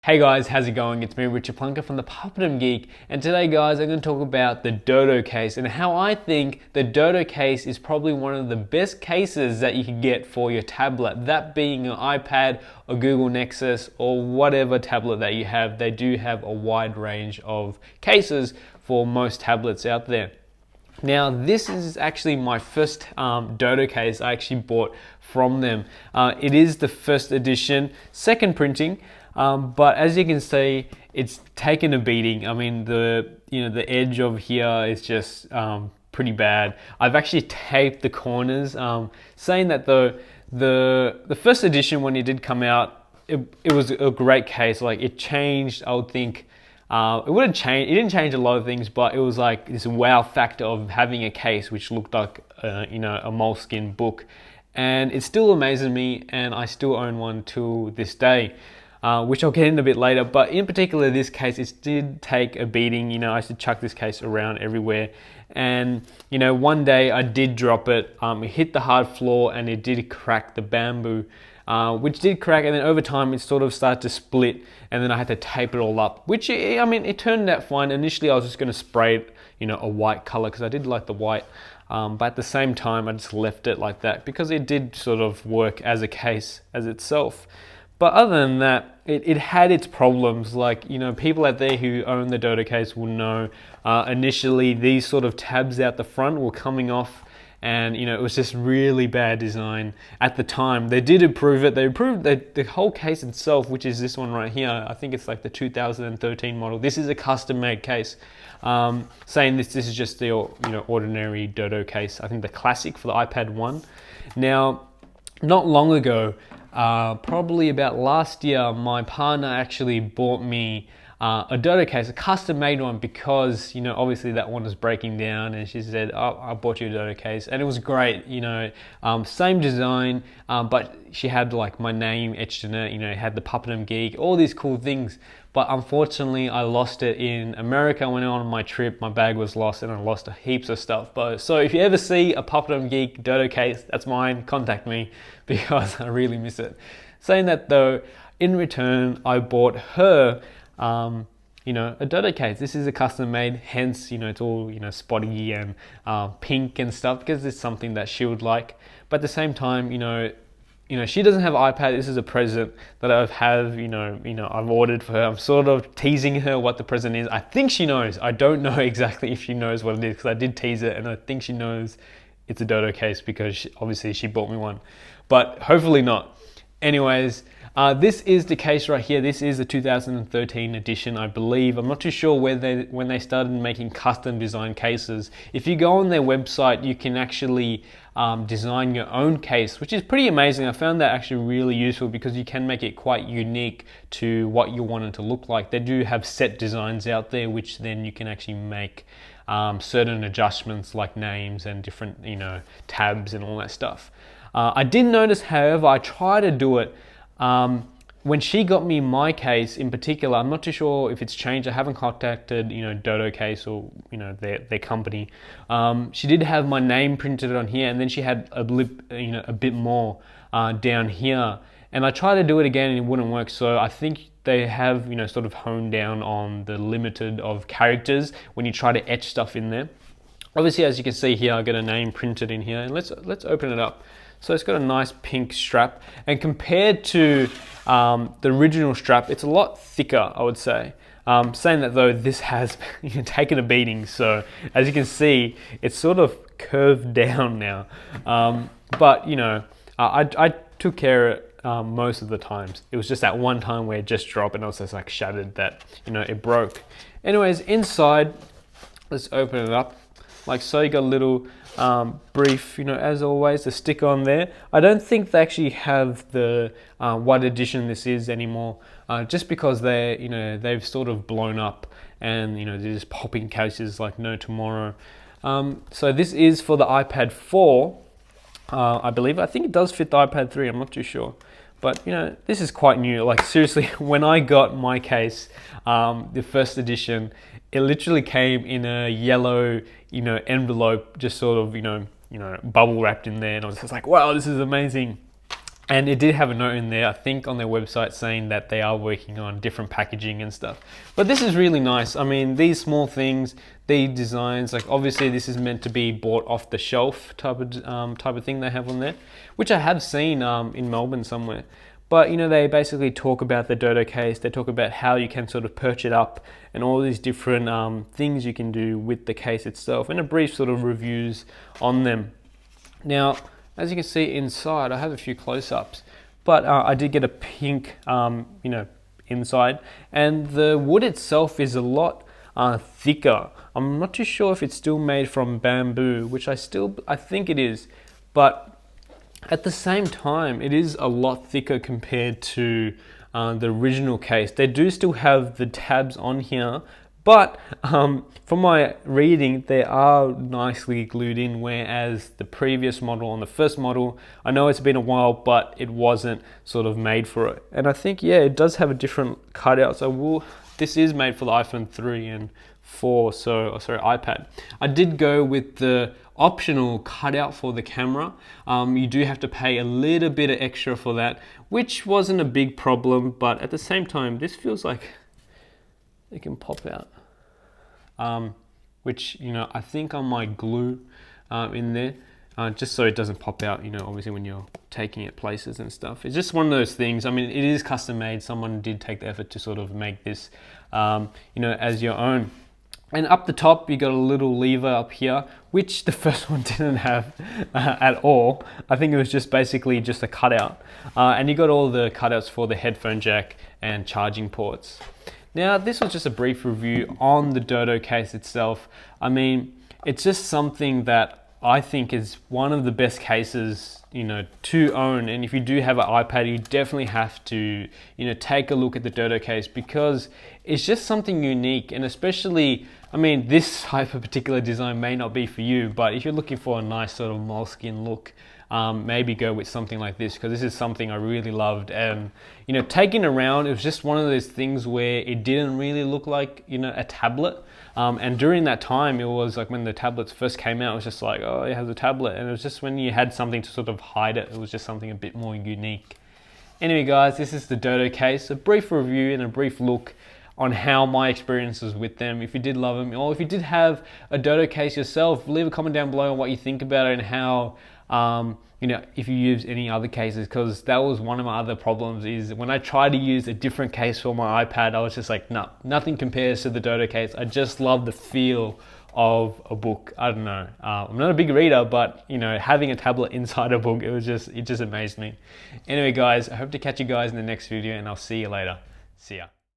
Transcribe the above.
Hey guys, how's it going? It's me, Richard Plunker from the Puppet Geek, and today guys I'm going to talk about the Dodo case and how I think the Dodo case is probably one of the best cases that you can get for your tablet, that being an iPad or Google Nexus or whatever tablet that you have. They do have a wide range of cases for most tablets out there. Now this is actually my first Dodo case I actually bought from them. It is the first edition, second printing, but as you can see, it's taken a beating. I mean, the edge of here is just pretty bad. I've actually taped the corners, saying that the first edition when it did come out, it was a great case. Like it changed, I would think. It wouldn't change. It didn't change a lot of things, but it was like this wow factor of having a case which looked like a moleskin book, and it still amazes me, and I still own one till this day. Which I'll get in a bit later, but in particular this case, it did take a beating. I used to chuck this case around everywhere, and one day I did drop it. It hit the hard floor and it did crack the bamboo, which did crack, and then over time it sort of started to split, and then I had to tape it all up, which I mean it turned out fine. Initially I was just going to spray it a white color because I did like the white, but at the same time I just left it like that because it did sort of work as a case as itself. But other than that, it had its problems. Like, people out there who own the Dodo case will know, initially these sort of tabs out the front were coming off, and it was just really bad design at the time. They did improve it. They improved the whole case itself, which is this one right here. I think it's like the 2013 model. This is a custom-made case. Saying this is just the ordinary Dodo case. I think the classic for the iPad 1. Now, not long ago, probably about last year, my partner actually bought me a Dodo case, a custom-made one, because obviously that one was breaking down, and she said, "Oh, I bought you a Dodo case," and it was great. Same design, but she had like my name etched in it. It had the Puppet Geek, all these cool things. But unfortunately, I lost it in America. When I went on my trip, my bag was lost, and I lost heaps of stuff. So if you ever see a Puppet Geek Dodo case, that's mine. Contact me because I really miss it. Saying that though, in return, I bought her, a Dodo case. This is a custom made, hence, it's all, spotty and pink and stuff, because it's something that she would like. But at the same time, she doesn't have an iPad. This is a present that I've ordered for her. I'm sort of teasing her what the present is. I think she knows. I don't know exactly if she knows what it is, because I did tease it, and I think she knows it's a Dodo case because obviously she bought me one, but hopefully not. Anyways, this is the case right here. This is the 2013 edition, I believe. I'm not too sure when they started making custom design cases. If you go on their website, you can actually design your own case, which is pretty amazing. I found that actually really useful because you can make it quite unique to what you want it to look like. They do have set designs out there, which then you can actually make certain adjustments like names and different tabs and all that stuff. I did notice, however, I tried to do it. When she got me my case in particular, I'm not too sure if it's changed. I haven't contacted, Dodo Case or, their company. She did have my name printed on here, and then she had a bit more down here. And I tried to do it again and it wouldn't work. So I think they have, sort of honed down on the limited of characters when you try to etch stuff in there. Obviously, as you can see here, I got a name printed in here, and let's open it up. So it's got a nice pink strap, and compared to the original strap, it's a lot thicker, I would say. Saying that though, this has taken a beating. So as you can see, it's sort of curved down now. But I took care of it most of the times. It was just that one time where it just dropped and I was just like shattered that it broke. Anyways, inside, let's open it up. Like so, you got a little brief, as always, the sticker on there. I don't think they actually have the what edition this is anymore, just because they've sort of blown up, and they're just popping cases like no tomorrow. So this is for the iPad 4, I believe. I think it does fit the iPad 3. I'm not too sure. But this is quite new. Like seriously, when I got my case, the first edition, it literally came in a yellow, envelope, just sort of, bubble wrapped in there, and I was just like, wow, this is amazing. And it did have a note in there, I think on their website, saying that they are working on different packaging and stuff. But this is really nice. I mean, these small things, these designs, like obviously this is meant to be bought off the shelf type of thing they have on there, which I have seen in Melbourne somewhere. But you know, they basically talk about the Dodo case. They talk about how you can sort of perch it up and all these different things you can do with the case itself, and a brief sort of reviews on them. Now, as you can see inside, I have a few close-ups, but I did get a pink, inside, and the wood itself is a lot thicker. I'm not too sure if it's still made from bamboo, which I think it is, but at the same time, it is a lot thicker compared to the original case. They do still have the tabs on here, but from my reading, they are nicely glued in, whereas the previous model, on the first model, I know it's been a while, but it wasn't sort of made for it. And I think, yeah, it does have a different cutout. So this is made for the iPhone 3 and 4, iPad. I did go with the optional cutout for the camera. You do have to pay a little bit of extra for that, which wasn't a big problem, but at the same time, this feels like it can pop out, which, you know, I think I might glue in there just so it doesn't pop out, you know, obviously when you're taking it places and stuff. It's just one of those things. I mean, it is custom made. Someone did take the effort to sort of make this, as your own. And up the top, you got a little lever up here, which the first one didn't have at all. I think it was just basically just a cutout. And you got all the cutouts for the headphone jack and charging ports. Now, this was just a brief review on the Dodo case itself. I mean, it's just something that I think is one of the best cases, you know, to own. And if you do have an iPad, you definitely have to, you know, take a look at the Dodo case, because it's just something unique. And especially, I mean, this type of particular design may not be for you, but if you're looking for a nice sort of moleskin look, maybe go with something like this, because this is something I really loved. And you know, taking around, it was just one of those things where it didn't really look like, you know, a tablet. And during that time, it was like when the tablets first came out, it was just like, oh, it has a tablet. And it was just when you had something to sort of hide it, it was just something a bit more unique. Anyway, guys, this is the Dodo case, a brief review and a brief look on how my experiences with them. If you did love them, or if you did have a Dodo case yourself, leave a comment down below on what you think about it and how, if you use any other cases, because that was one of my other problems, is when I tried to use a different case for my iPad, I was just like, no, nothing compares to the Dodo case. I just love the feel of a book. I don't know. I'm not a big reader, but you know, having a tablet inside a book, it just amazed me. Anyway, guys, I hope to catch you guys in the next video, and I'll see you later. See ya.